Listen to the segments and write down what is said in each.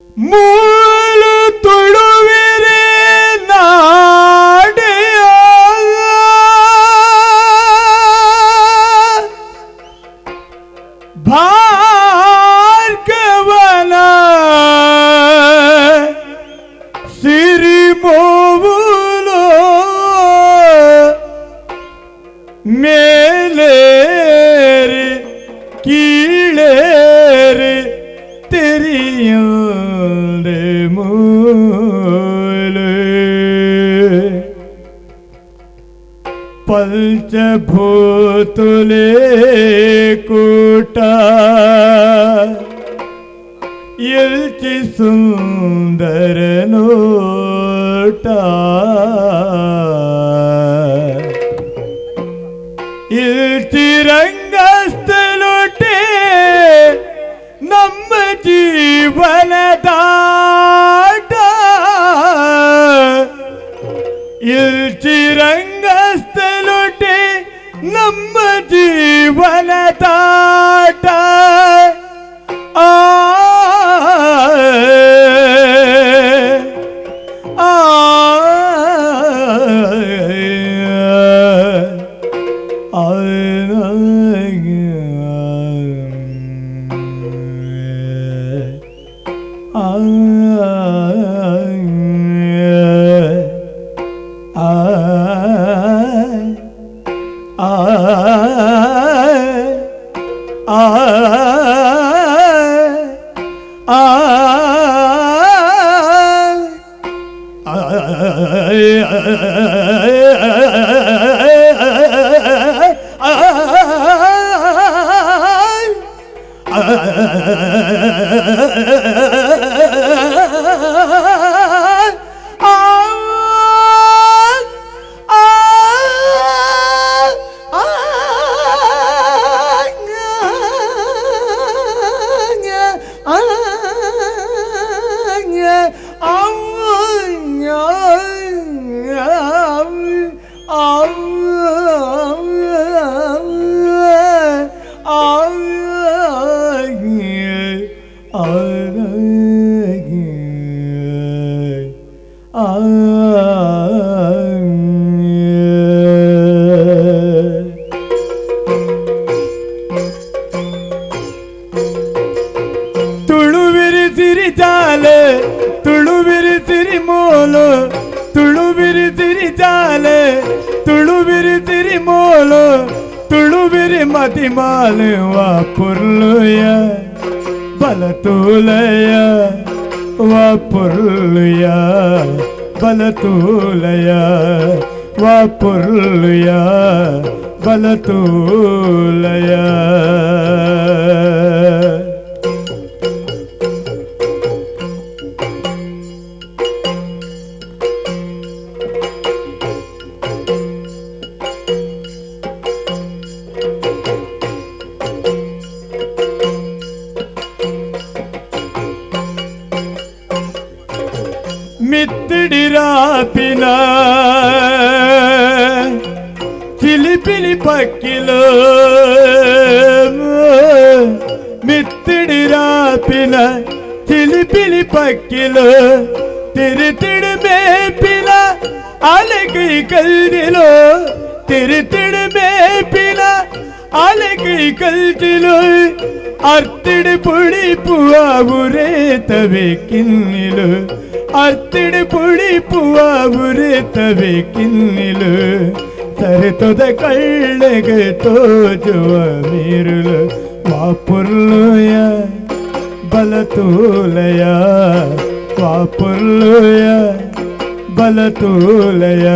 ಮೂಲ ತುಳುವಿರೆ ನಾಡೆಯ ಭಾರ್ಗವನ ಸಿರಿಮೋವುಲು ಮೇಲೇರಿ ಕೀಳೇರಿ ತೆರೆಯದೆ ಮೂಲೆ ಪಂಚಭೂತುಲೆ ಕೂಟ ಎಲ್ಚಿ ಸುಂದರ ನೋಟ ಇಲ್ಚಿ ರಂಗಸ್ಥಲೊಟ್ಟೆ ನಮ್ಮ ಜೀವನದಾಟ ಇಲ್ಚಿ ರಂಗಸ್ಥಲೊಟ್ಟೆ ನಮ್ಮ ಜೀವನದಾಟ ಆ ಮತಿಮಾಲ ವಾಪುರ್ಲುಯ ಬಲತೂಲಯ ವಾಪುರ್ಲುಯ ಬಲತೂಲಯ ವಾಪುರ್ಲುಯ ಬಲತೂಲಯ మిత్తిడిరాపిన చిలిపిలి పక్కిలో మిత్తిడిరాపిన చిలిపిలి పక్కిలో తిరితిడి మేపిన అలకై కల్దిలో తిరితిడి మేపిన అలకై కల్దిలో అర్తిడి పుడిపువ ఉరేతవే కిన్నిలు ಅರ್ತಿಡಿ ಪುಡಿ ಪುವ ಉರಿತವೆ ಕಿನ್ನಿಲು ಸರಿತೊದ ಕಳ್ಳೆಗೆ ತೋಜುವ ಮೀರುಲು ವಾಪುರ್ಲುಯ ಬಲತೂಲಯ ವಾಪುರ್ಲುಯ ಬಲತೂಲಯ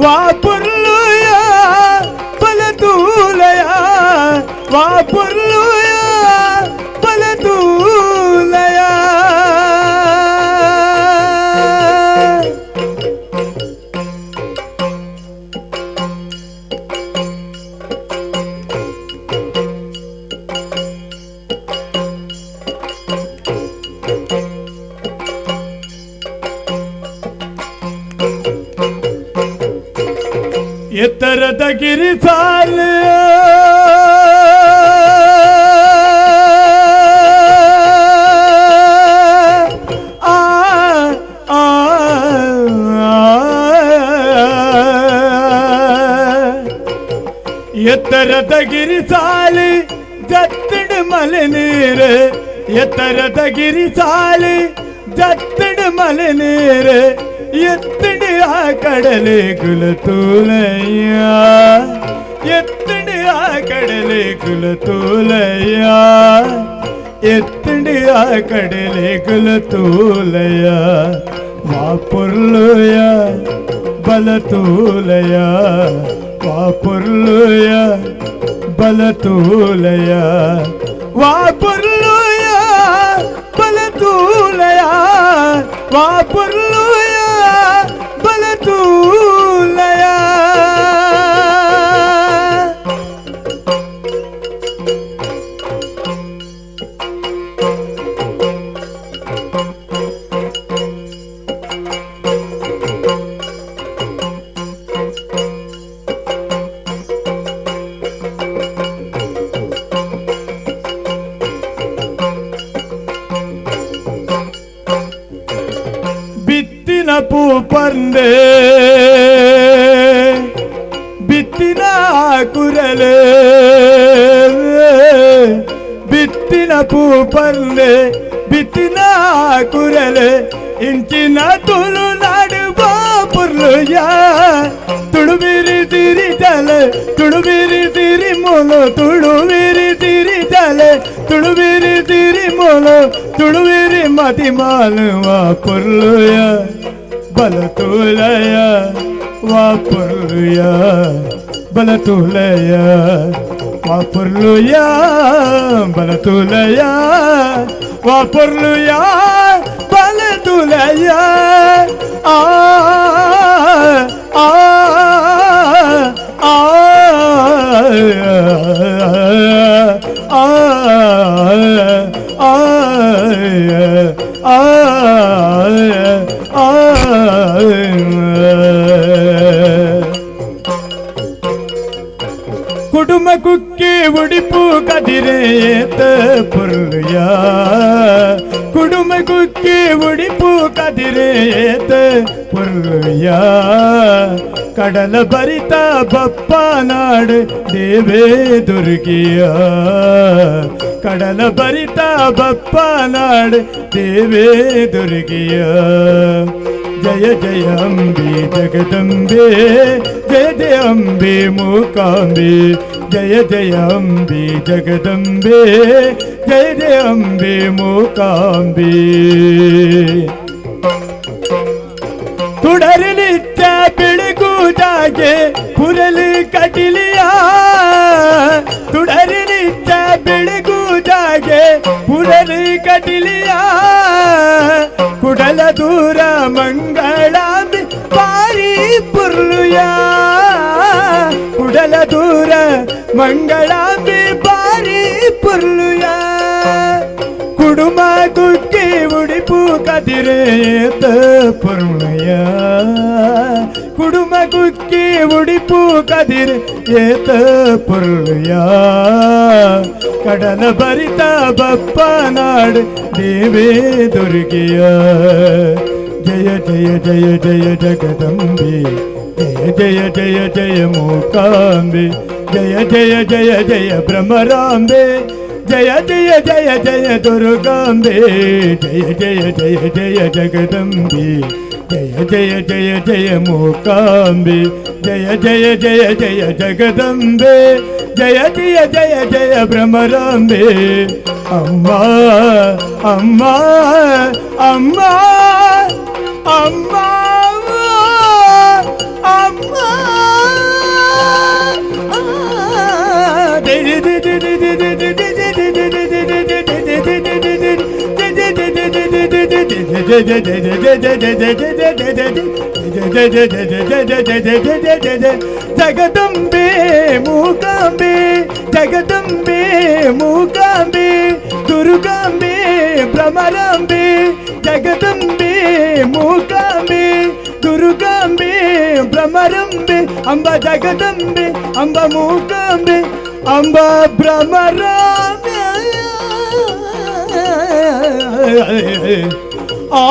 ವಾಪುರ್ಲುಯ ಬಲತೂಲಯ ವಾಪುರ್ಲುಯ ಬಲತೂಲಯ ಎತ್ತರದ ಗಿರಿಸಾಲ ಎತ್ತರದ ಗಿರಿ ಸಾಲಿ ಜತ್ತಡ ಮಲೆ ನೀರು ಎತ್ತರದ ಗಿರಿ ಸಾಲಿ ಜತ್ತಡ ಮಲೆ ನೀರು ಎತ್ತಡ ಆ ಕಡಲೆ ಕುಲತೂಲಯ್ಯ ಎತ್ತಡ ಆ ಕಡಲೆ ಕುಲತೂಲಯ್ಯ ಎತ್ತಡ ಆ ಕಡಲೆ ಕುಲತೂಲಯ್ಯ ವಾಪುರ್ಲುಯ ಬಲತೂಲಯ ವಾಪುರ್ಲುಯ ಬಲತೂಲಯ ವಾಪುರ್ಲುಯ ಬಲತೂಲಯ ವಾಪುರ್ಲುಯ ಬಲತೂಲಯ ಬಿತ್ತಿನ ಪೂ ಪರ್ದೆ ಬಿತ್ತಿನ ಕುರಲೆ ಬಿತ್ತಿನ ಪೂ ಪರ್ದೆ ಬಿತ್ತಿನ ಕುರಲೆ ಇಂಚಿನ ತುಳು ನಾಡುವ ಪುರ್ಲುಯ ತುಳುಬಿರಿ ತಿರಿ ತಲೆ ತುಳುಬಿರಿ ತಿರಿ ಮೊಲು ತುಳುಬಿರಿ ತಿರಿ ತಲೆ ತುಳುಬಿರಿ ತಿರಿ ಮೊಲು ತುಳುಬಿರಿ ಮತಿ ಮಾಲುವ ಪುರ್ಲುಯ ಬಲತೂಲಯ ವಾ ಪುರ್ಲುಯ ಬಲತೂಲಯ ವಾ ಪುರ್ಲುಯ ಬಲತೂಲಯ ವಾ ಪುರ್ಲುಯ ಬಲತೂಲಯ ಆ ಆ ಆ ಕುಡುಮ ಕುಕ್ಕೆ ಉಡಿಪು ಕದಿರೇತ ಪುರ್ಲುಯ ಕುಡುಮ ಕುಕ್ಕೆ ಉಡಿಪು ಕದಿರೇತ ಪುರ್ಲುಯ ಕಡಲ ಬರಿತ ಬಪ್ಪ ನಾಡು ದೇವೇ ದುರ್ಗಿಯ ಕಡಲ ಬರಿತ ಬಪ್ಪ ನಾಡು ದೇವೇ ದುರ್ಗಿಯ ಜಯ ಜಯ ಅಂಬೆ ಜಗದಂಬೆ ಜಯ ಜಯ ಅಂಬೆ ಮೂಕಾಂಬೆ ಜಯ ಜಯ ಅಂಬೆ ಜಗದಂಬೆ ಜಯ ಜಯ ಅಂಬೆ ಮೂಕಾಂಬೆ ತುಡರಲಿಚ್ಚ ಬೆಳಗುದಾಗೆ ಪುರಲಿ ಕಟಿಲಿಯ ತುಡರಲಿಚ್ಚ ಬೆಳಗುದಾಗೆ ಪುರಲಿ ಕಟಿಲಿಯ ಕುಡಲ ದೂರ ಮಂಗಳಾಂಬಿ ಪಾರಿ ಪುರ್ಲುಯ ಕುಡಲ ದೂರ ಮಂಗಳಾಂಬಿ ಪಾರಿ ಪುರ್ಲುಯ ಕುಡುಮ ಕುಕ್ಕಿ ಉಡಿಪು ಕದಿರೇತ ಪುರ್ಲುಯ ಕುಡುಮ ಕುಕ್ಕಿ ಉಡಿಪು ಕದಿರ್ ಏತ ಪುರ್ಲುಯ ಕಡಲ ಬರಿತ ಬಪ್ಪ ನಾಡು ದೇವೇ ದುರ್ಗಿಯ ಜಯ ಜಯ ಜಯ ಜಯ ಜಗದಂಬೆ ಜಯ ಜಯ ಜಯ ಜಯ ಮೂಕಾಂಬೆ ಜಯ ಜಯ ಜಯ ಜಯ ಭ್ರಮರಾಂಬೆ ಜಯ ಜಯ ಜಯ ಜಯ ದುರ್ಗಾಂಬೆ ಜಯ ಜಯ ಜಯ ಜಯ ಜಗದಂಬೆ ಜಯ ಜಯ ಜಯ ಜಯ ಮೂಕಾಂಬೆ ಜಯ ಜಯ ಜಯ ಜಯ ಜಗದಂಬೆ ಜಯ ಜಯ ಜಯ ಜಯ ಭ್ರಮರಾಂಬೆ ಅಮ್ಮ ಅಮ್ಮ ಅಮ್ಮ ಅಮ್ಮ ಅಮ್ಮ ಜಗದಂಬೆ ಮೂಕಾಂಬೆ ಜಗದಂಬೆ ಮೂಕಾಂಬೆ ದುರ್ಗಾಂಬೆ ಭ್ರಮರಾಂಬೆ ಜಗದಂಬೆ ಮೂಕಾಂಬೆ ದುರ್ಗಾಂಬೆ ಭ್ರಮರಂಬೆ ಅಂಬ ಜಗದಂಬೆ ಅಂಬ ಮೂಕಾಂಬೆ ಅಂಬ ಭ್ರಮರಾಂಬೆ ಆ